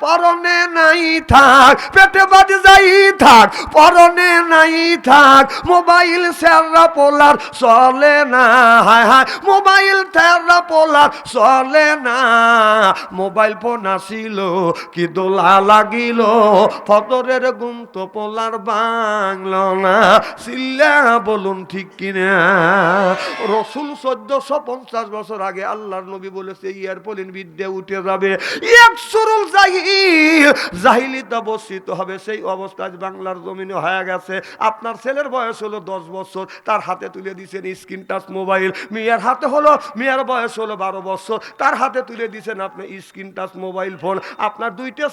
পরনে নাই থাক, পেটে বাজে যাই থাক, পরনে নাই থাক, মোবাইল সেরা পোলার চলে না, হায় হায় মোবাইল সেরা পোলার চলে না। মোবাইল ফোন আসিল কি দোলা লাগিল, ফজরের ঘুম তো পোলার বাংলো না, চিল্লা বলুন ঠিক কিনা। রসুল 1450 বছর আগে আল্লাহর নবী বলেছে এয়ারপ্লেন বিদ্যা উঠে যাবে, একসুরুল জাহিল, জাহিলিতে বর্ষিত হবে। সেই অবস্থা আজ বাংলার জমিনে হয়ে গেছে। আপনার ছেলের বয়স হলো 10 বছর, তার হাতে তুলে দিয়েছেন স্ক্রিন টাচ মোবাইল। মেয়ের হাতে হলো, মেয়ের বয়স হলো 12 বছর, তার হাতে তুলে দিয়েছেন আপনি স্ক্রিন টাচ মোবাইল ফোন। আপনার দুইটা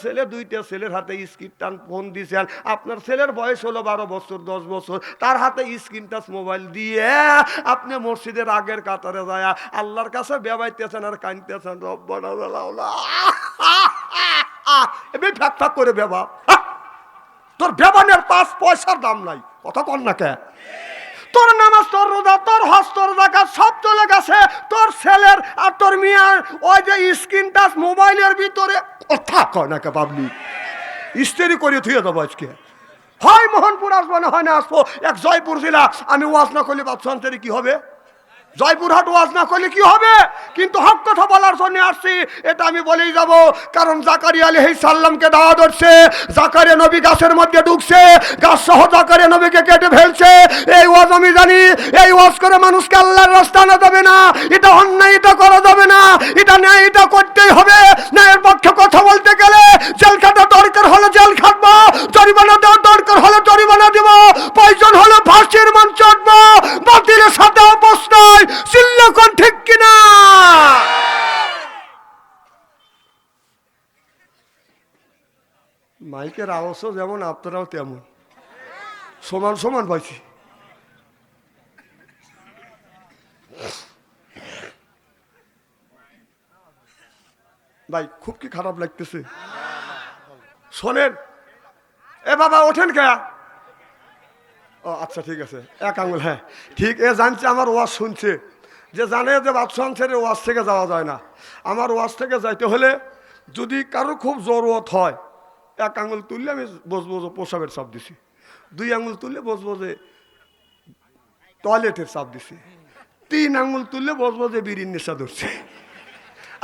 ছেলের হাতে স্ক্রিন টাচ ফোন দিয়েছেন। আপনার ছেলের বয়স হলো 12 বছর, 10 বছর, তার হাতে স্ক্রিন টাচ মোবাইল দিয়ে আপনি মসজিদের আগের কাতারে যায় আল্লাহর কাছে বেবাইতেছেন আর কাঁদতেছেন, রব্বানা জালাউলা এমনি ফ্যাক ফ্যাক করে বেবা। তোর বেবানের 5 পয়সার দাম নাই, কথা কন না কে? তোর নামাজ, তোর রোজা, তোর হজ, তোর যাকাত সব চলে গেছে তোর ছেলের আর তোর মিয়ার ওই যে স্ক্রিন টাচ মোবাইলের ভিতরে। কথা কয় না কে পাবলি? ইস্তেরি করে থুয়ে দেবো আজকে। হয় মোহনপুর আসবো, না হয় না আসবো। এক জয়পুর জেলা, আমি ওয়াজ না করলে বাদশান্তরে কি হবে? জয়পুরহাট ওয়াজ না করলে কি হবে? কিন্তু হক কথা বলার জন্য আসছি, এটা আমি বলেই যাব। কারণ জাকারিয়া আলাইহিস সালামকে দাওয়াত দিচ্ছে, জাকারিয়া নবী গাছের মধ্যে ঢুকছে, গাছ সহ জাকারিয়া নবীকে কেটে ফেলছে। এই ওয়াজ আমি জানি, এই ওয়াজ করে মানুষকে আল্লাহর রাস্তা আনা যাবে না, এটা অন্যায়, এটা করা যাবে না, এটা ন্যায়, এটা করতেই হবে। ন্যায়ের পক্ষে কথা বলতে গেলে জেল খাটা দরকার হলে জেল খাটবো, জরিমানা দেওয়ার দরকার হলে জরিমানা দিব, প্রয়োজন হলে ফাঁসির মঞ্চ উঠবো, বাতিলের সাথে অবস্থায় চিল্লাকন ঠিক কিনা? মাইকের আওয়াজও যেমন আপনারাও তেমন সমান সমান পাইছি। ভাই খুব কি খারাপ লাগতেছে? শোনেন, এ বাবা ওঠেন কে? ও আচ্ছা ঠিক আছে, এক আঙুল, হ্যাঁ ঠিক। এ জানছে আমার ওয়াজ শুনছে, যে জানে যে বাদশাহ ছেড়ে ওয়াজ থেকে যাওয়া যায় না। আমার ওয়াজ থেকে যাইতে হলে যদি কারো খুব জরুরত হয়, এক আঙুল তুললে আমি বসবো যে পোশাকের চাপ দিছি, 2 আঙুল তুললে বসবো যে টয়লেটের চাপ দিছি, 3 আঙুল তুললে বসবো যে বিড়ির নেশা ধরছে,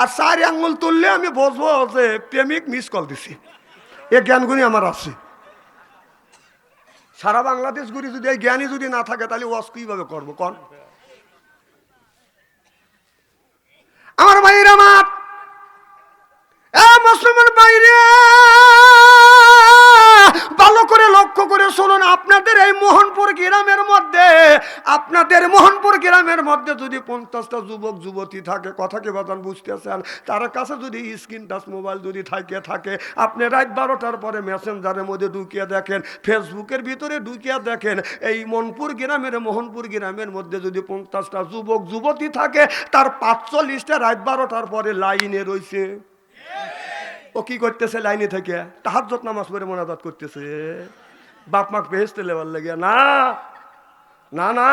আর 4 আঙুল তুললে আমি বসবো যে প্রেমিক মিস কল দিছি। এ জ্ঞানগুলি আমার আছে। সারা বাংলাদেশ ঘুরি যদি এই জ্ঞানী যদি না থাকে তাহলে ওয়াজ কিভাবে করবো কন? আমার ভাইরা, আমার মুসলমান বাইরে ভালো করে লক্ষ্য করে শুনুন। আপনাদের এই মোহনপুর গ্রামের মধ্যে, আপনাদের মোহনপুর গ্রামের মধ্যে যদি 50টা যুবক যুবতী থাকে, কথা কি বাতান বুঝতেছেন? তার কাছে যদি স্ক্রিন টাচ মোবাইল যদি থাকে, আপনি রাত 12টার পরে মেসেঞ্জারের মধ্যে ঢুকিয়ে দেখেন, ফেসবুকের ভিতরে ঢুকিয়ে দেখেন, এই মোহনপুর গ্রামের মধ্যে যদি 50টা যুবক যুবতী থাকে, তার 45টা রাত 12টার পরে লাইনে রয়েছে। ও কি করতেছে? লাইনে থেকে তাহাজ্জুদ নামাজ পড়ে মোনাজাত করতেছে। বাপ মাক বেহেশতে লেবার লাগে না, না না,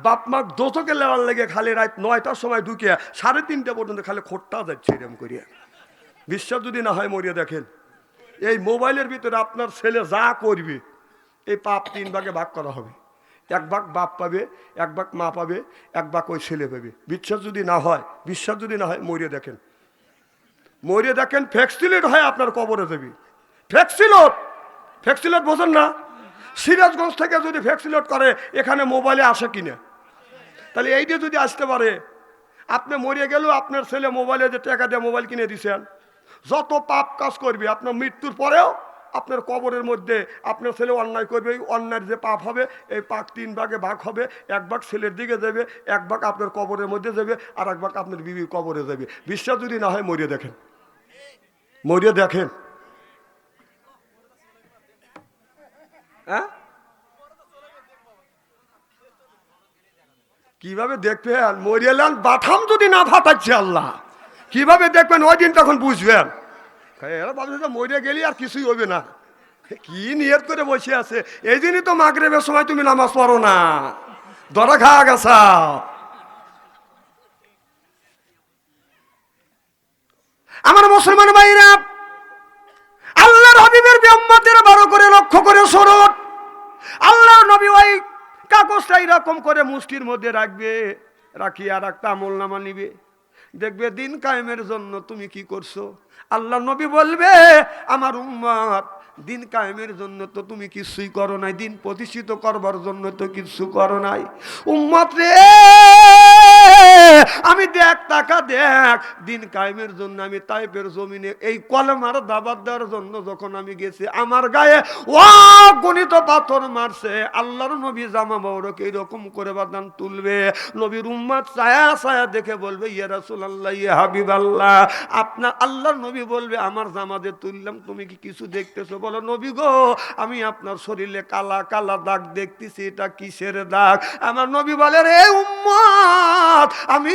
বাপ মাক দোচকে লেবার লাগে। খালি রাত 9টার সময় ঢুকে 3:30 পর্যন্ত খালি খোট্টা যাচ্ছে এরকম করিয়া। বিশ্বাস যদি না হয় মরিয়া দেখেন, এই মোবাইলের ভিতরে আপনার ছেলে যা করবে, এই পাপ 3 ভাগে ভাগ করা হবে। 1 ভাগ বাপ পাবে, 1 ভাগ মা পাবে, 1 ভাগ ওই ছেলে পাবে। বিশ্বাস যদি না হয় মরিয়া দেখেন, মরিয়ে দেখেন, ফ্যাক্সিলেট হয় আপনার কবরে দেবী। ফ্যাক্সিলেট বোঝেন না? সিরাজগঞ্জ থেকে যদি ফ্যাক্সিলেট করে, এখানে মোবাইলে আসে কিনা? তাহলে এই দিয়ে যদি আসতে পারে, আপনি মরিয়ে গেলেও আপনার ছেলে মোবাইলে যে টাকা দিয়ে মোবাইল কিনে দিয়েছেন, যত পাপ কাজ করবে আপনার মৃত্যুর পরেও আপনার কবরের মধ্যে আপনার ছেলে অন্যায় করবে, অন্যায়ের যে পাপ হবে, এই পাপ 3 ভাগে ভাগ হবে। 1 ভাগ ছেলের দিকে যাবে, 1 ভাগ আপনার কবরের মধ্যে যাবে, আর 1 ভাগ আপনার বিবির কবরে যাবে। বিশ্বাস যদি না হয় মরিয়ে দেখেন, মরিয়ে দেখেন। হ্যাঁ, কিভাবে দেখবেন? মরিয়ালান বাথাম যদি না ফাটাচ্ছে আল্লাহ, কিভাবে দেখবেন? ওই দিন তখন বুঝবেন। এরা ভাবছে মরিয়া গেলি আর কিছুই হবে না, কি নিয়ত করে বসে আছে। এই দিনই তো মাগরিবের সময় তুমি নামাজ পড়ো না, ধরা খাওয়া গেছা। আমার মুসলমান ভাইরা, শুনুন, আল্লাহ নবী ওই কাগজটা এরকম করে মুষ্টির মধ্যে রাখবে, রাখি আর একটা আমলনামা নিবে, দেখবে দিন কায়েমের জন্য তুমি কি করছো। আল্লাহ নবী বলবে, আমার উম্মত, দিন কায়েমের জন্য তো তুমি কিছুই করো নাই, দিন প্রতিষ্ঠিত করবার জন্য তো কিছু করো নাই। উম্মত রে, আমি দেখ, টাকা দেখ, দিন কায়েমের জন্য আমি তাইফের জমিনে এই কলমার দাবাত দেওয়ার জন্য যখন আমি গেছি, আমার গায়ে অগণিত পাথর মারছে। আল্লাহর নবী জামা বড়কে এরকম করে বাদান তুলবে, নবীর উম্মত ছায়া ছায়া দেখে বলবে, ইয়া রাসূলুল্লাহ, ইয়া হাবিবাল্লাহ, আপনার আল্লাহর নবী বলবে, আমার জামা দিয়ে তুললাম, তুমি কি কিছু দেখতেছো? বলো, নবী গো, আমি আপনার শরীরে কালা কালা দাগ দেখতেছি, এটা কিসের দাগ? আমার নবী বলে, রে উম্মত, আমি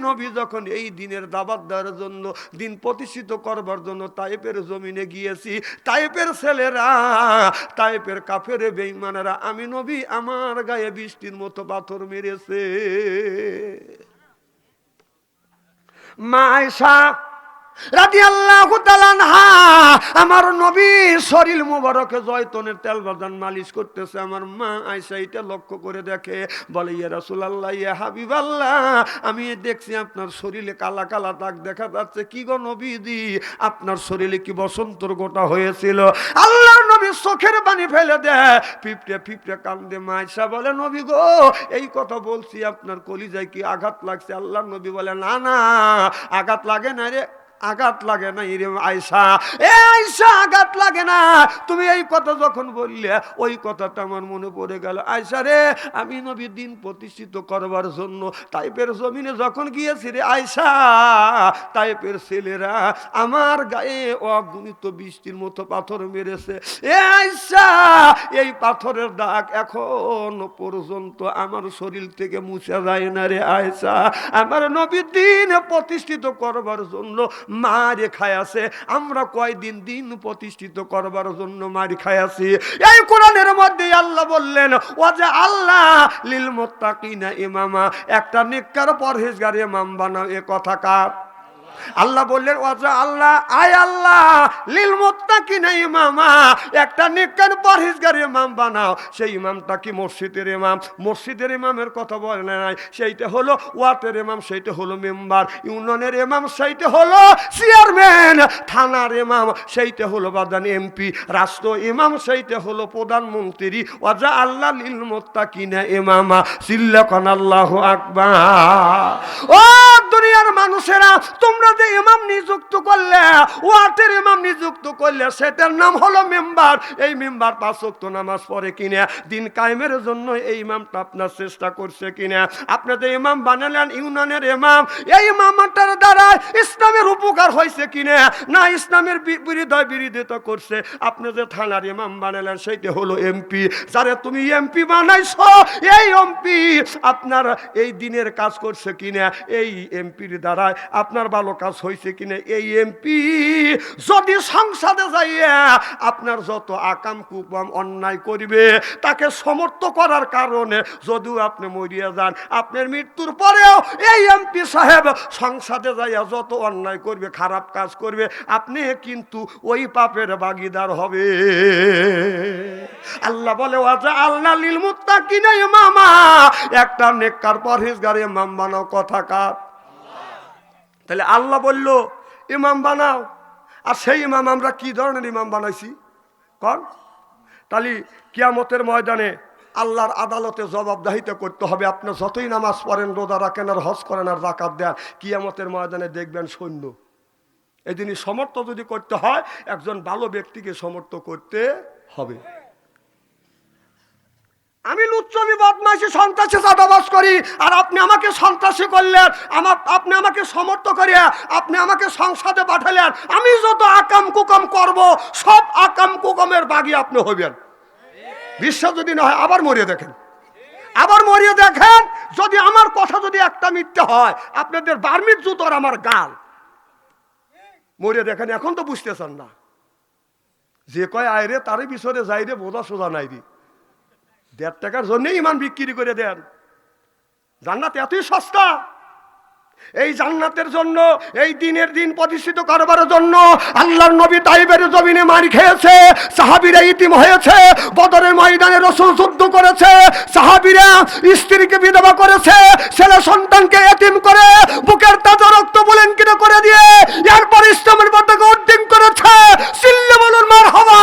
নবী যখন এই দিনের দাওয়াত দেওয়ার জন্য, দিন প্রতিষ্ঠিত করবার জন্য তাইফের জমিনে গিয়েছি, তাইফের ছেলেরা, তাইফের কাফের বেঈমানেরা, আমি নবী আমার গায়ে বৃষ্টির মতো পাথর মেরেছে। মা আয়েশা রাদিয়াল্লাহু তাআলা আনহা আমার নবীর শরীর মুবারকে জয়তুনের তেল বাদান মালিশ করতেছে। আমার মা আয়েশা এটা লক্ষ্য করে দেখে, বলে, ইয়া রাসূলুল্লাহ, ইয়া হাবিবাল্লাহ, আমি দেখছি আপনার শরীরে কালা কালা দাগ দেখা যাচ্ছে, কি গো নবীজি, আপনার শরীরে কি বসন্তর গোটা হয়েছিল? আল্লাহর নবী চোখের পানি ফেলে দেয়, পিঁপড়ে পিঁপড়ে কান্দে। মা আয়েশা বলে, নবী গো, এই কথা বলছি, আপনার কলিজায় কি আঘাত লাগছে? আল্লাহর নবী বলে, না না, আঘাত লাগে না রে, আঘাত লাগে না রে আয়েশা, এ আয়েশা, আঘাত লাগে না। তুমি এই কথা যখন বললে, ওই কথাটা আমার মনে পড়ে গেল। আয়েশা রে, আমি নবী দিন প্রতিষ্ঠিত করবার জন্য তাইফের জমিনে যখন গিয়েছি রে আয়েশা, তাইফের ছেলেরা আমার গায়ে অগণিত বৃষ্টির মতো পাথর মেরেছে। এ আয়েশা, এই পাথরের দাগ এখন পর্যন্ত আমার শরীর থেকে মুছে যায় না রে আয়েশা। আমার নবী দিন প্রতিষ্ঠিত করবার জন্য মারে খায়াছে, আমরা কয়দিন দিন প্রতিষ্ঠিত করবার জন্য মারি খায়াছি। এই কোরআনের মধ্যে আল্লাহ বললেন, ওয়াজা আল্লাহ লিল মুত্তাকিনা ইমামা, একটা নেককার পরহেজগার ইমাম বানাও। এ কথা কার? আল্লাহ বললেন, ওয়াজা আল্লাহ, আয় আল্লাহ লিল মুত্তাকিনা ইমামা, একটা নেককার পরহেজগার ইমাম বানাও। সেই ইমামটা কি? মসজিদের ইমাম। মসজিদের ইমামের কথা বলে নাই, সেইটা হলো ওয়ার্ডের ইমাম, সেইটা হলো মেম্বার। ইউনিয়নের ইমাম সেইটা হলো চেয়ারম্যান। থানার ইমাম সেইটা হলো বাদান এমপি। রাষ্ট্র ইমাম সেইটা হলো প্রধানমন্ত্রী। ওয়াজা আল্লাহ লিল মুত্তাকিনা ইমামা, সিল্লাকান আল্লাহু আকবার। ও দুনিয়ার মানুষেরা, তোমরা যে ইমাম নিযুক্ত করলে, ওয়ার্ডের ইমাম নিযুক্ত করলে, সেটার নাম হলো মেম্বার। এই মেম্বার 5 ওয়াক্ত নামাজ পড়ে কিনা, দিন কায়েমের জন্য এই ইমামটা আপনার চেষ্টা করছে কিনা? আপনাদের ইমাম বানালেন ইউনিয়নের ইমাম, এই ইমামটার দ্বারা ইসলামের উপকার হয়েছে কিনা, না ইসলামের বিরোধিতা করছে? আপনি যে থানার ইমাম বানালেন, সেইটা হলো এমপি। যারে তুমি এমপি বানাইছো, এই এমপি আপনার এই দিনের কাজ করছে কিনা, এই এমপির দ্বারা আপনার ভালো কাজ হয়েছে কিনা? এই এমপি যদি সংসদে যাইয়া আপনার যত আকাম কুকাম অন্যায় করবে, তাকে সমর্থ করার কারণে যদিও আপনি মরিয়া যান, আপনার মৃত্যুর পরেও এই এমপি সাহেব সংসদে যাইয়া যত অন্যায় করবে, খারাপ কাজ করবে, আপনি কিন্তু ওই পাপের ভাগীদার হবে। আল্লাহ বলে, ওয়াজা আল্লাহ লিল মুত্তাকিনা ইমামা, একটা নেককার পরহেজগার ইমাম বানাও। কথা কার? তাহলে আল্লাহ বলল ইমাম বানাও, আর সেই ইমাম আমরা কি ধরনের ইমাম বানাইছি কর? তাহলে কিয়ামতের ময়দানে আল্লাহর আদালতে জবাবদাহিতা করতে হবে। আপনি যতই নামাজ পড়েন, রোজা রাখেন, আর হজ করেন, আর যাকাত দেন, কিয়ামতের ময়দানে দেখবেন সৈন্য। এই জিনিস সমর্থ যদি করতে হয়, একজন ভালো ব্যক্তিকে সমর্থ করতে হবে। আমি লুচ্চু, আমি বদমাইশি, সন্ত্রাসী, চাঁদাবাজ করি, আর আপনি আমাকে সন্ত্রাসী করলেন, আপনি আমাকে সমর্থ করিয়া আপনি আমাকে সংসদে পাঠালেন। আমি যত আকাম কুকাম করব, সব আকাম কুকামের বাগী আপনি হইবেন। বিশ্বাস যদি না হয়, আবার মরিয়ে দেখেন, আবার মরিয়ে দেখেন। যদি আমার কথা যদি একটা মিথ্যে হয়, আপনাদের বার্মির জুতোর আমার গাল। মরিয়ে দেখেন, এখন তো বুঝতেছেন না। যে কয় আয় রে, তারই পিছনে যাই রে, বোঝা সোজা নাই রে। 1.5 টাকার জন্যই ইমান বিক্রি করে দেন। জান্নাত এতই সস্তা, এই জান্নাতের জন্য, এই দিনের দিন প্রতিষ্ঠিত করবার জন্য আল্লাহর নবী তাইবের জমিনে মারি খেয়েছে, সাহাবীরা ইতিম হয়েছে, বদরের ময়দানে রাসূল যুদ্ধ করেছে, সাহাবীরা স্ত্রীকে বিধবা করেছে, ছেলে সন্তানকে এতিম করে বুকের তাজা রক্ত বলেন কিনা করে দিয়ে এরপর ইসলামের পতাকা উড্ডীন করেছে। চিল্লে বলুন মারহাবা।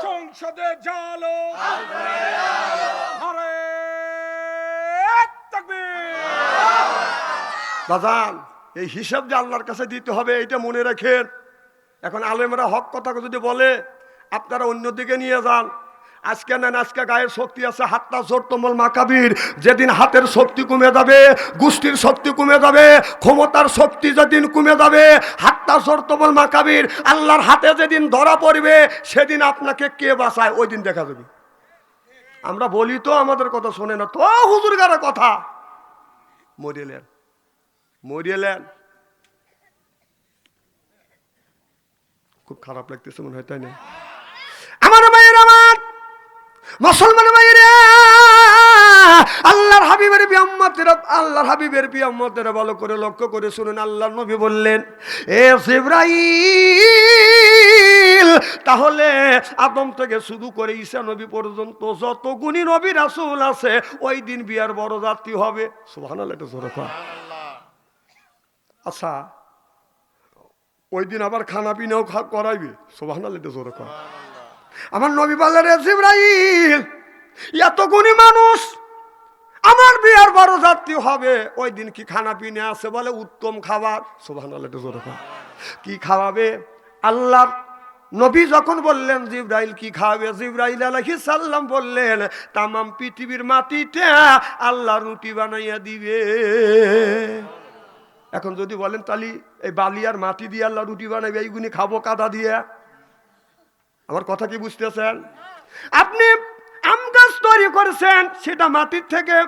সংসদে জালো বাজান, এই হিসাব যে আল্লাহর কাছে দিতে হবে এটা মনে রাখেন। এখন আলেমরা হক কথা যদি বলে আপনারা অন্যদিকে নিয়ে যান। আজকে নেন, আজকে গায়ের শক্তি আছে, হাতটা জোর তোমল মাকাবির। যেদিন হাতের শক্তি কমে যাবে, গোষ্ঠীর শক্তি কমে যাবে, ক্ষমতার শক্তি যেদিন কমে যাবে, হাতটা জোর তোমল মাকাবির আল্লাহর হাতে যেদিন ধরা পড়বে, সেদিন আপনাকে কে বাঁচায় ওই দিন দেখা যাবে। আমরা বলি তো আমাদের কথা শোনে না তো, হুজুর গারের কথা। মরিলেন মরিলেন, খুব খারাপ লাগতেছে মনে হয়, তাই না? আমার ভাইয়ের, আমার মুসলমান ভাইয়েরা, আল্লাহর হাবিবের বিয়াম্মতেরা, আল্লাহর হাবিবের বিয়াম্মতেরা ভালো করে লক্ষ্য করে শুনুন। আল্লাহর নবী বললেন, এ জিবরাইল, তাহলে আদম থেকে শুরু করে ঈসা নবী পর্যন্ত যত গুণী নবী রাসূল আছে ওই দিন বিয়ার বড় যাত্রী হবে। সুবহানাল্লাহ, এটা জোরে কর। আচ্ছা, ওই দিন আবার খানা পিনাও করাইবে। সুবহানাল্লাহ, এটা জোরে কর। আমার নবী বললেন, রে জিবরাইল, এত গুণী মানুষ আমার বিয়ার বড় যাত্রী হবে, ওই দিন কি খানা পিনা আছে? বলে উত্তম খাবার। সুবহানাল্লাহ, এটা জোরে কর। কি খাওয়াবে? আল্লাহ নবী যখন বললেন জিবরাইল কি খাওয়াবে, জিবরাইল আলাইহিস সালাম বললেন, তামাম পৃথিবীর মাটিতে আল্লাহ রুটি বানাইয়া দিবে। এখন যদি বলেন তাহলে এই বালি আর মাটি দিয়ে আল্লাহ রুটি বানাবে, এইগুলি খাবো কাদা দিয়ে? আমার কথা কি বুঝতেছেন? আপনি আম গাছ তৈরি করেছেন, সেটা মাটির থেকে।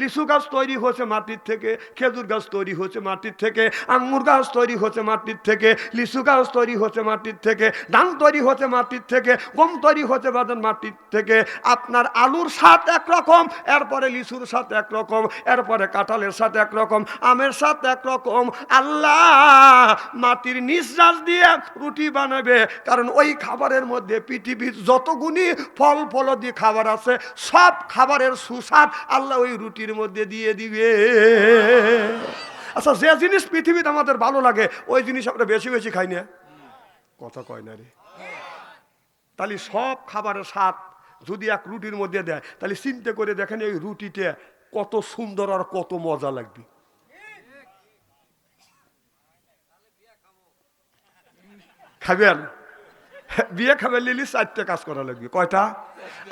লিচু গাছ তৈরি হচ্ছে মাটির থেকে, খেজুর গাছ তৈরি হচ্ছে মাটির থেকে, আঙ্গুর গাছ তৈরি হচ্ছে মাটির থেকে, লিচু গাছ তৈরি হচ্ছে মাটির থেকে, ধান তৈরি হচ্ছে মাটির থেকে, গম তৈরি হচ্ছে বাদান মাটির থেকে। আপনার আলুর স্বাদ একরকম, এরপরে লিচুর স্বাদ একরকম, এরপরে কাঁঠালের স্বাদ একরকম, আমের স্বাদ একরকম। আল্লাহ মাটির নিঃশ্বাস দিয়ে রুটি বানাবে, কারণ ওই খাবারের মধ্যে পৃথিবীর যতগুলি ফল ফলাদি খাবার আছে সব খাবারের সুস্বাদ আল্লাহ ওই রুটির মধ্যে দিয়ে দিবে। আচ্ছা, যে জিনিস পৃথিবীতে আমাদের ভালো লাগে ওই জিনিস আমরা বেশি বেশি খাই না, কথা কয় না রে? তাহলে সব খাবারের স্বাদ যদি এক রুটির মধ্যে দেয়, তাহলে চিন্তা করে দেখেন ওই রুটিতে কত সুন্দর আর কত মজা লাগবে। খাবেন? বিয়ে খাবেন লিলি 4টে কাজ করা লাগবে। কয়টা?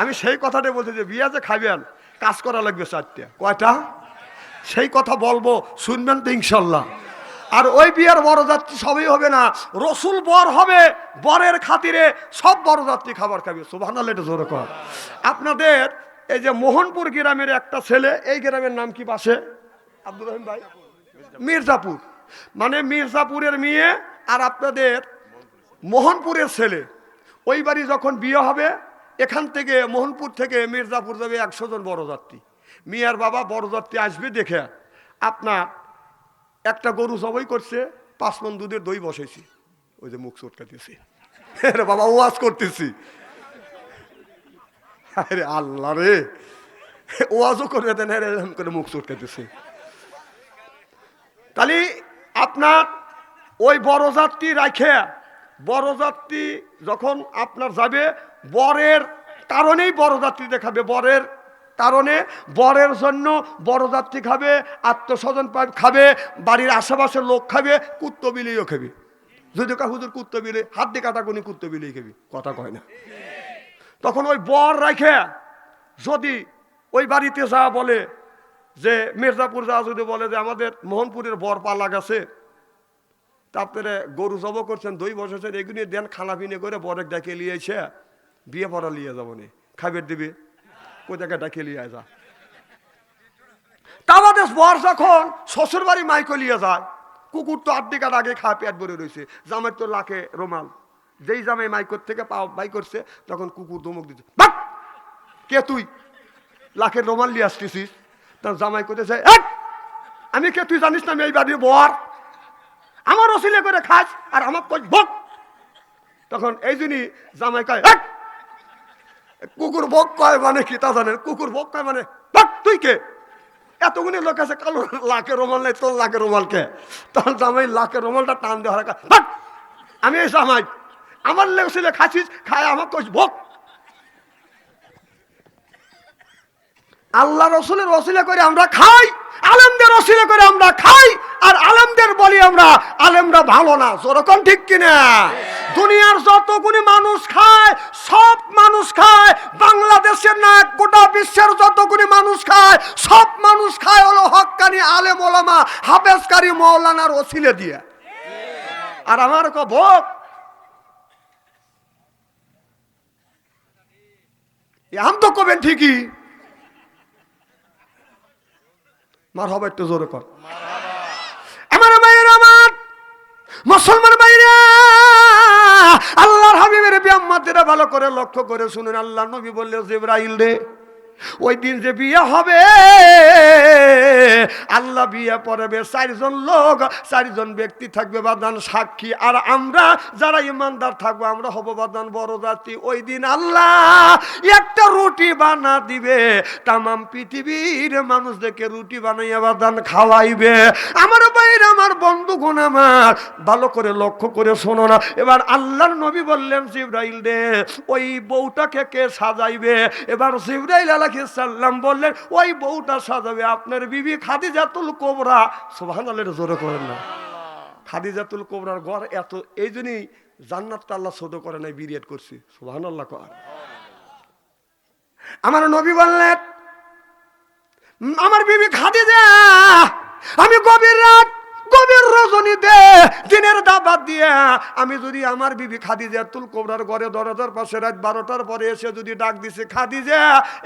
আমি সেই কথাটা বলতে যে বিয়ে যে খাবেন কাজ করা লাগবে 4টে। কয়টা? সেই কথা বলবো, শুনবেন তো ইনশাল্লাহ। আর ওই বিয়ের বরযাত্রী সবই হবে না, রসুল বর হবে, বরের খাতিরে সব বরযাত্রী খাবার খাবে। সুবহানাল্লাহ, এটা জোরে কর। আপনাদের এই যে মোহনপুর গ্রামের একটা ছেলে, এই গ্রামের নাম কি পাশে? আব্দুর রহিম ভাই, মির্জাপুর, মানে মির্জাপুরের মেয়ে আর আপনাদের মোহনপুরের ছেলে, ওই বাড়ি যখন বিয়ে হবে, এখান থেকে মোহনপুর থেকে মির্জাপুর যাবে 100 জন বরযাত্রী। মিয়ার বাবা বরযাত্রী আসবে দেখে আপনার একটা গরু জবাই করছে, 5 মণ দুধের দই বসাইছি, ওই যে মুখ চটকাতেছি, আরে বাবা ওয়াজ করতেছি, আরে আল্লাহ রে, ওয়াজও করে দেন, এরকম করে মুখ চটকাতেছি। তাহলে আপনার ওই বরযাত্রী রাখে, বরযাত্রী যখন আপনার যাবে, বরের কারণেই বরযাত্রী দেখাবে, বরের কারণে বরের জন্য বরযাত্রী খাবে, আত্মস্বজন খাবে, বাড়ির আশেপাশের লোক খাবে, কুত্তো বিলিও খাবে। যদি কা হুজুর কুত্তো বিলে হাত দিয়ে কাটা কোনি কুত্তো বিলেই খাবি, কথা কয় না। তখন ওই বর রাখে যদি ওই বাড়িতে যা বলে যে মির্জাপুর যা যদি বলে যে আমাদের মোহনপুরের বর পালা গেছে, তারপরে গরু জব করছেন, দই বসেছেন, এগুলি দেন, খানা পিনে করে বরের ডাকে লিয়েছে, বিয়ে পড়া লিয়ে যাবো নি, খাবার দিবে, ওই জায়গায় ডাকে লিয়ে যা। তা আমাদের বর যখন শ্বশুর বাড়ি মাইকে লিয়ে যায়, কুকুর তো 8 টাকার আগে খায়, পেট ভরে রয়েছে, জামাই তো লাখে রোমাল, যেই জামাই মাইকর থেকে বাই করছে তখন কুকুর ধমক দিচ্ছে, বাট কে তুই লাখের রোমাল নিয়ে আসতেছিস? তার জামাই করতেছে, আমি কে তুই জানিস না? আমি এই বাড়ির বর, আমার অসিলে করে খাস আর আমার কই বক। তখন এই জন্যই জামাই কয়, কুকুর বক কয় মানে কি তা জানেন? কুকুর বক কয় মানে বক, তুই কে? এতগুলি লোক আছে, কালো লাখের রুমাল নেই, তোর লাখের রুমালকে? তখন জামাই লাখের রুমালটা টান দেওয়ার, আমি এই জামাই, আমার লেগেছিলে খাচ্ছিস, খায় আমার কইস ভোগ। আল্লাহ রসুলের ওসিলা করে আমরা খাই, আলেমদের ওসিলা করে আমরা খাই, আর আলেমদের বলি আমরা আলেমরা ভালো না। যেরকম ঠিক কিনা? দুনিয়ার যতগুলি মানুষ খায়, সব মানুষ খায়, বাংলাদেশের না গোটা বিশ্বের যতগুলি মানুষ খায়, সব মানুষ খায় হলো হক্কানি আলেম ওলামা হাফেজকারী মৌলানার ওসিলে দিয়ে। আর আমার ভোগ আম তো কবেন ঠিকই, মার হবে একটু জোরে কর। আমার মায়ের, আমার মুসলমান ভাইরা, আল্লাহর হাবিবের বিয়াম্মাদেরা ভালো করে লক্ষ্য করে শুনুন। আল্লাহ নবী বললেন, জিবরাইল রে, ওই দিন যে বিয়ে হবে, আল্লাহ বিয়ে পড়াবে, 4 জন লোক, 4 জন ব্যক্তি থাকবে বাদান সাক্ষী, আর আমরা যারা ইমানদার থাকবো আমরা হব বাদান বড় জাতি। ওই দিন আল্লাহ একটা রুটি বানা দিবে, তামাম পৃথিবীর মানুষদেরকে রুটি বানাইয়া বাদান খাওয়াইবে। আমার ভাইর, আমার বন্ধুগণ, আমার ভালো করে লক্ষ্য করে শোনো না। এবার আল্লাহর নবী বললেন, জিবরাইল রে, ওই বউটাকে কে সাজাইবে? এবার জিবরাইল আলাইহিস সালাম বললেন, ওই বউটা সাজাবে আপনার বিবি খাদিজাতুল কুবরা। সুবহানাল্লাহ, জোরে করেন না। খাদিজাতুল কুবরার ঘর এত, এই জন্যই জান্নাতটা আল্লাহ ছোট করে নাই, বিরিয়াত করছি। সুবহানাল্লাহ। আমার নবী বললেন, আমার বিবি খাদিজা, আমি গভীর রাত, গভীর রজনীতে দিনের দাবাত দিয়ে আমি যদি আমার বিবি খাদিজাতুল কুবরার ঘরে দরজার পাশে রাত 12টার পরে এসে যদি ডাক দিছে, খাদিজা,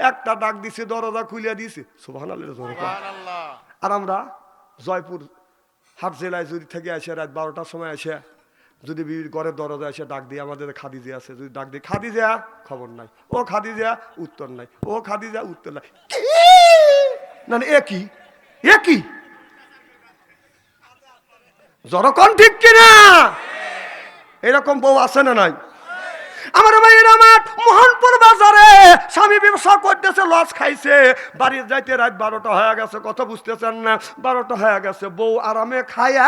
একটা ডাক দিছে, দরজা খুলে দিছে। সুবহানাল্লাহ। আর আমরা জয়পুর হাট জেলায় যদি থেকে আসে রাত 12টার সময় আসে যদি বিবির ঘরের দরজা এসে ডাক দিয়ে, আমাদের খাদিজা আছে, যদি ডাক দিয়ে, খাদিজা, খবর নাই, ও খাদিজা, উত্তর নাই, ও খাদিজা, উত্তর নাই, না একই একই। যখন ঠিক কিনা? এরকম বউ আছে না নাই? আমার ভাইয়ের, আমার মোহনপুর বাজারে স্বামী ব্যবসা করতেছে, লস খাইছে, বাড়ি যাইতে রাত 12টা হয়ে গেছে, কথা বুঝতেছেন না? 12টা হয়ে গেছে, বউ আরামে খায়া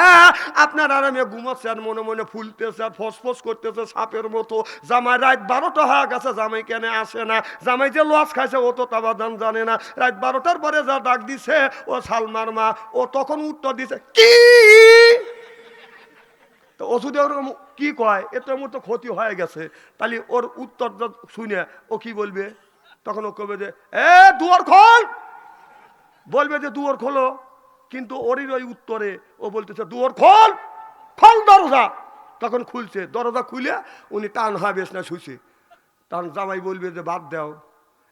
আপনার আরামে ঘুমাচ্ছে, আর মনে মনে ফুলতেছে, আর ফসফস করতেছে সাপের মতো। জামাই রাত 12টা হয়ে গেছে, জামাই কেন আসে না? জামাই যে লস খাইছে ও তো তাবাদান জানে না। রাত 12টার পরে যা ডাক দিছে, ও সালমার মা, ও তখন উত্তর দিছে কি? তো ও যদি ওরকম কি কয়, এটার মতো ক্ষতি হয়ে গেছে, তাহলে ওর উত্তর শুনে ও কি বলবে? তখন ও কবে যে, দুয়ার খোল, বলবে যে দুয়ার খোলো, কিন্তু ওরই ওই উত্তরে ও বলতেছে, দুয়ার খোল, খোল দরজা। তখন খুলছে, দরজা খুলে উনি টান হয় বেশ না শুছে, টান জামাই বলবে যে বাদ দাও,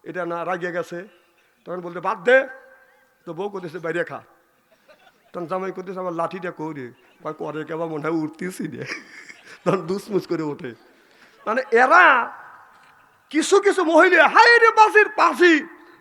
এটা না রাগিয়ে গেছে, তখন বলতে বাদ দে, তো বউ করতেছে বাইরে খা। তখন জামাই করতেছে, আমার লাঠিটা করে করে কেবা মনে হয় উঠতেছি রে, তখন দুসমুস করে ওঠে। মানে এরা কিছু কিছু মহিলা, হায় রে বাসির পাশি,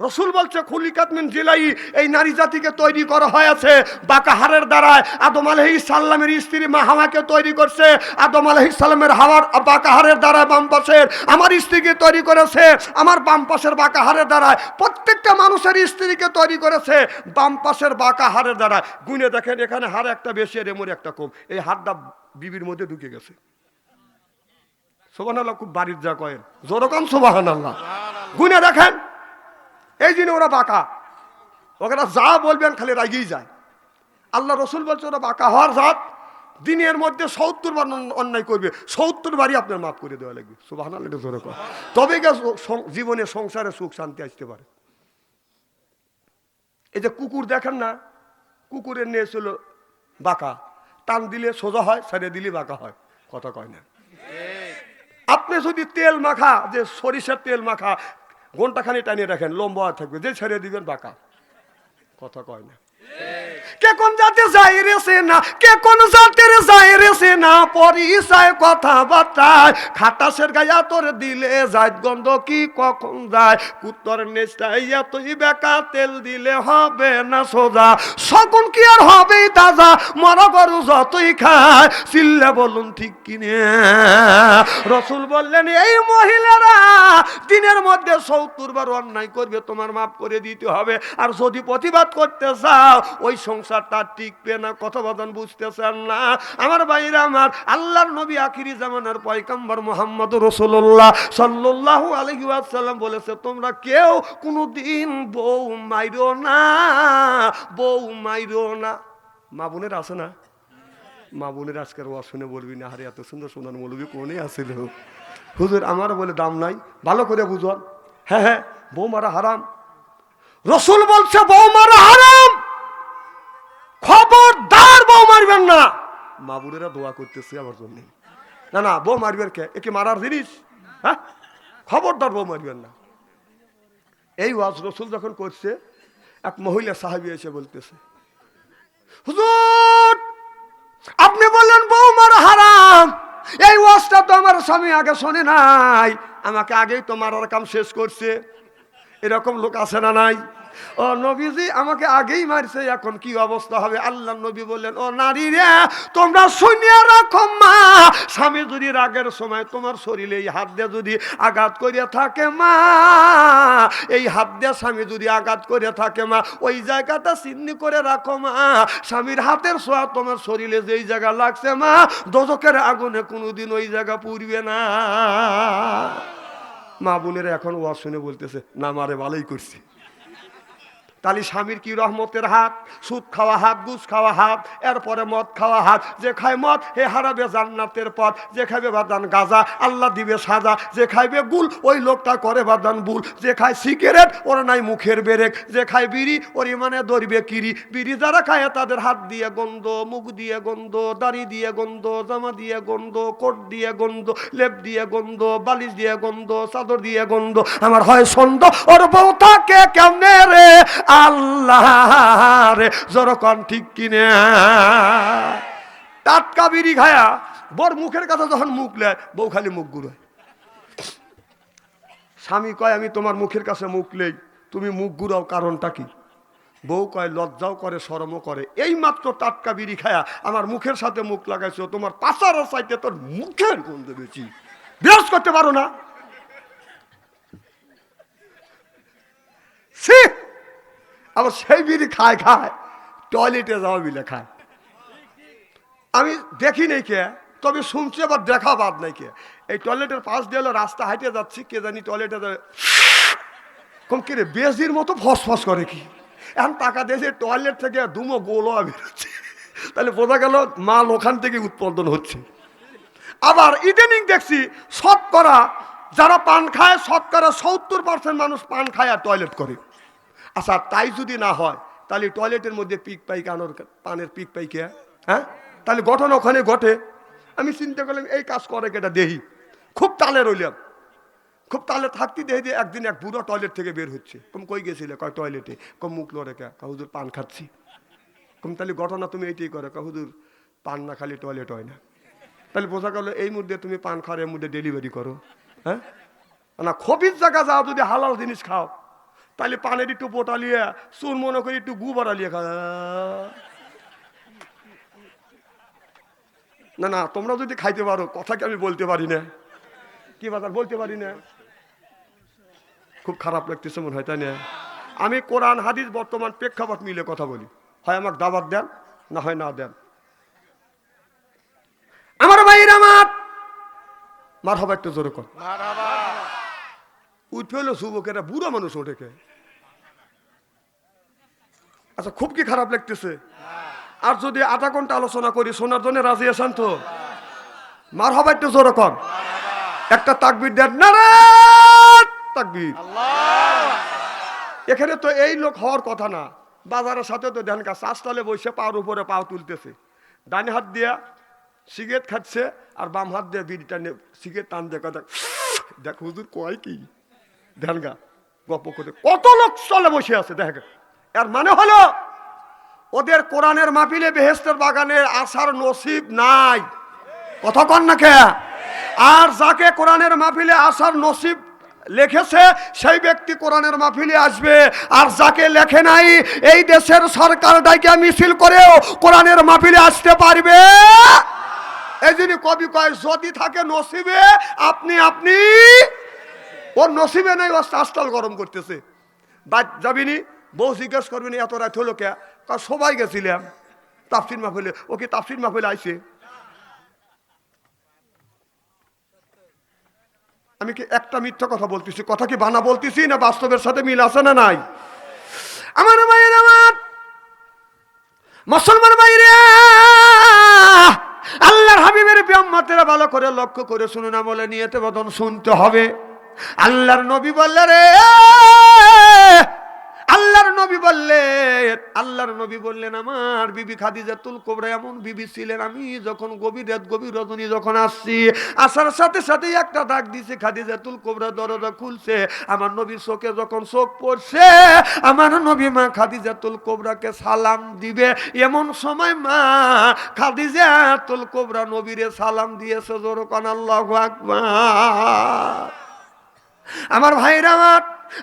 রসুল বলছে খুলিকাত মিন জিলাই, এই নারী জাতিকে তৈরি করা হয়েছে বাঁকা হাড়ের দ্বারায়। আদম আলাইহিস সালামের স্ত্রী মা হাওয়াকে তৈরি করছে আদম আলাইহিস সালামের হাওয়ার বাঁকা হাড়ের দ্বারায়, বাম পাশের আমার স্ত্রীকে তৈরি করেছে আমার বাম পাশের বাঁকা হাড়ের দ্বারায়। প্রত্যেকটা মানুষের স্ত্রীকে তৈরি করেছে বাম পাশের বাঁকা হাড়ের দ্বারায়। গুনে দেখেন, এখানে হাড় একটা বেশি আর এমন একটা কম, এই হাড়টা বিবির মধ্যে ঢুকে গেছে। সুবহানাল্লাহ, খুব বাড়ির যা কয়েন, যেরকম সুবহানাল্লাহ। গুনে দেখেন, এই জন্য ওরা বাঁকা, ওরা যা বলবেন খালি রাগিয়ে যায়। আল্লাহ রসুল বলছে ওরা বাঁকা হওয়ার জাত, দিনের মধ্যে 70 বার অন্যায় করবে, 70 বারই আপনার মাফ করে দেওয়া লাগবে। সুবহানাল্লাহ, তবে জীবনে সংসারে সুখ শান্তি আসতে পারে। এই যে কুকুর দেখেন না, কুকুরের নিয়ে ছিল বাঁকা, টান দিলে সোজা হয়, ছেড়ে দিলে বাঁকা হয়, কথা কয় না। আপনি যদি তেল মাখা, যে সরিষার তেল মাখা ঘন্টাখানি টানিয়ে রাখেন, লম্বা থাকবে, যে ছেড়ে দিবেন বাঁকা, কথা কয় না। কে কোন জাতে যাই রেছে না, কে কোন জাতের যাই রেছে না, পরিচয় কথাবার্তায় খাটাসের গায়ে তোর দিলে যায় গন্ধ কি কখন যায়, কুত্তর নেস্তাই এতই বেকা তেল দিলে হবে না সোজা, শকুন কি আর হবেই তাজা, মরা গরু যতই খায়, চিল্লে বলুন ঠিক কিনে। রসুল বললেন এই মহিলারা দিনের মধ্যে ৭০ বার অন্যায় করবে, তোমার মাফ করে দিতে হবে, আর যদি প্রতিবাদ করতে চাও ওই সংসারটা টিকবে না। কথা বলেন, বুঝতেছেন না আমার ভাইরা আমার? আল্লাহর নবী আখিরি জামানার পয়গম্বর মুহাম্মদ রাসূলুল্লাহ সাল্লাল্লাহু আলাইহি ওয়াসাল্লাম বলেছে, তোমরা কেউ কোনোদিন বউ মাইরো না, বউ মাইরো না। মা বোনের আছে না? মা বোনের আজকের ওয়াজ শুনে বলবি না, আরে এত সুন্দর সুন্দর মৌলবী কোনে আসিল হুজুর, আমার বলে দাম নাই, ভালো করে বুঝুন। হ্যাঁ হ্যাঁ, বউ মারা হারাম। রসুল বলছে বউ মারা হারাম, খবরদার বউ মারবেন না। মা বোনেরা দোয়া করতেছে আমার জন্য, না না বউ মারবেন কে, একে মারার জিনিস? হ্যাঁ, খবরদার বউ মারবেন না। এই ওয়াজ রসুল যখন করছে, এক মহিলা সাহাবী এসে বলতেছে, হুজুর আপনি বললেন বউ মারা হারাম, এই ওয়াজটা তো আমার স্বামী আগে শোনে নাই, আমাকে আগেই তো মারার কাম শেষ করছে। এরকম লোক আছে না নাই? ও নবীজি আমাকে আগেই মারছে, এখন কি অবস্থা হবে? আল্লাহ নবী বললেন, ও নারী রে তোমরা শুনিয়া রাখো মা, স্বামী যদি রাগের সময় তোমার শরীরে এই হাত দিয়ে যদি আঘাত করিয়া থাকে মা, এই হাত দিয়ে স্বামী যদি আঘাত করিয়া থাকে মা, ওই জায়গাটা চিহ্নি করে রাখো মা, স্বামীর হাতের ছোঁয়া তোমার শরীরে যেই জায়গা লাগছে মা, দোজখের আগুনে কোনোদিন ওই জায়গা পুড়বে না। মা বোনেরা এখন ওয়াজ শুনে বলতেছে, না মারে ভালোই করছি। তাহলে স্বামীর কি রহমতের হাত? সুদ খাওয়া হাত, ঘুষ খাওয়া হাত, এরপরে মদ খাওয়া হাত। যে খায় মদ হে হারাবে জান্নাতের পথ, যে খাইবে বাদান গাঁজা আল্লাহ দিবে সাজা, যে খাইবে গুল ওই লোকটা করে বাদান ভুল, যে খায় সিগারেট ওর নাই মুখের বেরেক, যে খায় বিড়ি ওর মানে ধরবে কিরি। বিড়ি যারা খায় তাদের হাত দিয়ে গন্ধ, মুখ দিয়ে গন্ধ, দাড়ি দিয়ে গন্ধ, জামা দিয়ে গন্ধ, কোট দিয়ে গন্ধ, লেপ দিয়ে গন্ধ, বালিশ দিয়ে গন্ধ, চাদর দিয়ে গন্ধ। আমার হয় সন্দ ওর বউ থাকে কেমনে রে আল্লাহ রে, জরকন ঠিক কিনে। টাটকা বিড়ি খায়া বর মুখের কথা যখন মুখ লেয়, বউ খালি মুখ ঘুরায়। স্বামী কয় আমি তোমার মুখের কাছে মুখ লেই, তুমি মুখ ঘুরাও, কারণটা কি? বউ কয় লজ্জাও করে শরমও করে, এই মাত্র টাটকা বিড়ি খায়া আমার মুখের সাথে মুখ লাগাইছো, তোমার পাশার সাইতে তোর মুখের গন্ধ বেশি, বিরাজ করতে পারো না। আবার সেই বিড়ি খায় খায় টয়লেটে যাওয়া মিলে খায়। আমি দেখি নাই কে, তবে শুনছি, আবার দেখা বাদ নাই কে। এই টয়লেটের পাশ দিয়ে রাস্তা হাইটে যাচ্ছি, কে জানি টয়লেটে কম কে রে বেজির মতো ফসফস করে কি, এখন টাকা দিয়েছে টয়লেট থেকে দুমো গোলো বেরোচ্ছে, তাহলে বোঝা গেল মাল ওখান থেকে উৎপাদন হচ্ছে। আবার ইদানিং দেখছি শতকরা যারা পান খায়, শতকরা ৭০% মানুষ পান খায় আর টয়লেট করে। আচ্ছা তাই যদি না হয়, তাহলে টয়লেটের মধ্যে পিক পাইকানোর পানের পিক পাইকে, হ্যাঁ তাহলে ঘটনা ওখানে ঘটে। আমি চিন্তা করলাম এই কাজ করে কেটা দেহি, খুব তালে রইলাম, খুব তালে থাকতে দেখি যে একদিন এক বুড়ো টয়লেট থেকে বের হচ্ছে। কম কই গেছিলে? কয় টয়লেটে। কম মুখ লড়ে কে? হুজুর পান খাচ্ছি। কম তাহলে ঘটনা তুমি এইটাই করো? হুজুর পান না খালি টয়লেট হয় না। তাহলে বোঝা গেল এই মুহূর্তে তুমি পান খাওয়ার এর মধ্যে ডেলিভারি করো। হ্যাঁ না, খবির জায়গা যাও, যদি হালাল জিনিস খাও তাহলে পানের একটু পোটালিয়ে চুন মনে করি একটু গু বাড়ালিয়ে খা। না না, তোমরা যদি খাইতে পারো, কথা কি আমি বলতে পারি না? কি বাজার বলতে পারি না? খুব খারাপ লাগতেছে মনে হয়, তাই না? আমি কোরআন হাদিস বর্তমান প্রেক্ষাপট মিলে কথা বলি, হয় আমাকে দাওয়াত দেন, না হয় না দেন। আমার ভাইয়ের আমার মার হবা একটু জোরে কর। উঠে হলো যুবকেরা, বুড়ো মানুষ ওঠেকে। আচ্ছা খুব কি খারাপ লাগতেছে? আর যদি আধা ঘন্টা আলোচনা করি, শোনার জন্য রাজি আছেন তো? মার হবা একটু জোরে কর। একটা তাকবীর দেন, নারে তাকবীর। এখানে তো এই লোক হওয়ার কথা না। বাজারের সাথে তো ধ্যান কাজ, চাষতলে বসে পাওয়ার উপরে পাও তুলতেছে, ডানে হাত দিয়া সিগারেট খাচ্ছে আর বাম হাত দিয়ে বিড়িটা সিগারেট টান দিয়ে কথা। দেখ হুজুর কয় কি ধ্যান গা গপ করে কত লোক চলে বসে আছে। দেখ এর মানে হলো ওদের কোরআনের মাহফিলে বেহেশতের বাগানে আসার নসিব নাই। কথা কন না কে? আর যাকে কোরআনের মাহফিলে আসার নসিব লিখেছে সেই ব্যক্তি কোরআনের মাহফিলে আসবে, আর যাকে লেখে নাই এই দেশের সরকার ডাইকা মিছিল করেও কোরআনের মাহফিলে আসতে পারবে। এই জন্য কবি কয় যদি থাকে নসিবে আপনি আপনি, ওর নসিবে নাই, ও আস্তাল গরম করতেছে। বাদ যাবিনি, বউ জিজ্ঞেস করবেনি এত রাত হলো কে? সবাই গেছিলাম তাফসির মাহফিলে। ও কি তাফসির মাহফিলে আইছে? আমি কি একটা মিথ্যা কথা বলতেছি? কথা কি বানা বলতেছি না বাস্তবের সাথে মিল আছে না নাই? আমার ভাইয়ের, আমার মুসলমান ভাইরা, আল্লাহর হাবিবের উম্মতেরা ভালো করে লক্ষ্য করে শুনুন, আমলে নিয়তে বদন শুনতে হবে। আল্লাহর নবী বললেন রে, আল্লাহর নবী বললেন আমার বিবি খাদিজাতুল কুবরা এমন বিবি ছিলেন, আমি যখন গভীর রাত গভীর রজনী যখন আসছি, আসার সাথে সাথে একটা ডাক দিছে, খাদিজাতুল কুবরা দরজা খুলছে, আমার নবীর চোখে যখন চোখ পড়ছে, আমার নবী মা খাদিজাতুল কুবরাকে সালাম দিবে, এমন সময় মা খাদিজাতুল কুবরা নবীরে সালাম দিয়েছে। জোরে কোন আল্লাহু আকবার। আমার ভাইরা,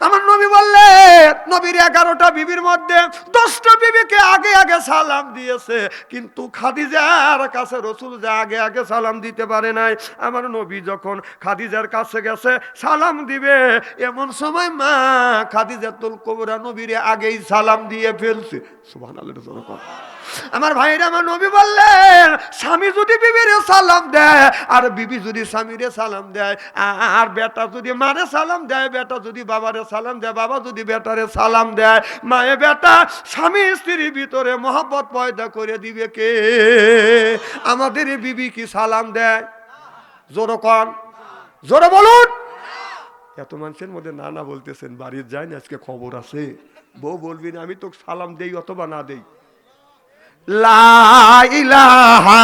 আমার নবী বললেন নবীর 11টা বিবির মধ্যে 10টা বিবিকে আগে আগে সালাম দিয়েছে, কিন্তু খাদিজার কাছে রাসূল যা আগে আগে সালাম দিতে পারে নাই। আমার নবী যখন খাদিজার কাছে গেছে সালাম দিবে, এমন সময় মা খাদিজাতুল কুবরা নবীর আগেই সালাম দিয়ে ফেলছে। সুবহানাল্লাহ। আমার ভাইরা, আমার নবী বললেন স্বামী যদি বিবির সালাম দেয়, আর বিবি যদি স্বামীরে সালাম দেয়, আর বেটা যদি মারে সালাম দেয়, বেটা যদি বাবারে সালাম দেয়, বাবা যদি বেটারে সালাম দেয়, মায়ে বেটা স্বামী স্ত্রীর ভিতরে মহব্বত পয়দা করে দিবে কে? আমাদের বিবি কি সালাম দেয়? জোরে কন, জোরে বলুন। এত মানুষের মধ্যে না না বলতেছেন, বাড়ির যাই না, আজকে খবর আছে। বউ বলবি না আমি তো সালাম দেই অথবা না দেই। লা ইলাহা